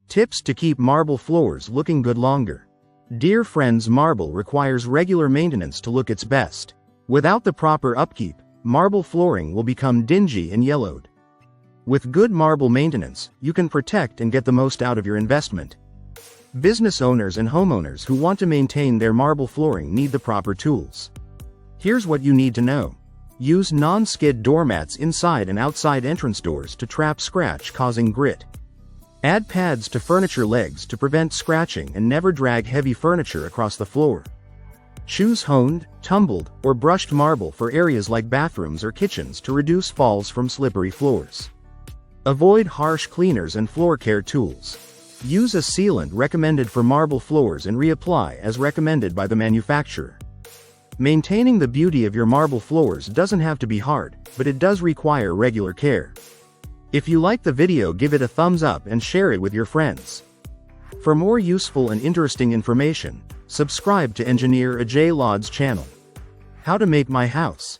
Tips to keep marble floors looking good longer. Dear friends, marble requires regular maintenance to look its best. Without the proper upkeep, marble flooring will become dingy and yellowed. With good marble maintenance, you can protect and get the most out of your investment. Business owners and homeowners who want to maintain their marble flooring need the proper tools. Here's what you need to know. Use non-skid doormats inside and outside entrance doors to trap scratch-causing grit. Add pads to furniture legs to prevent scratching and never drag heavy furniture across the floor. Choose honed, tumbled, or brushed marble for areas like bathrooms or kitchens to reduce falls from slippery floors. Avoid harsh cleaners and floor care tools. Use a sealant recommended for marble floors and reapply as recommended by the manufacturer. Maintaining the beauty of your marble floors doesn't have to be hard, but it does require regular care. If you like the video, give it a thumbs up and share it with your friends. For more useful and interesting information, subscribe to Engineer Ajay Lod's channel. How to make my house.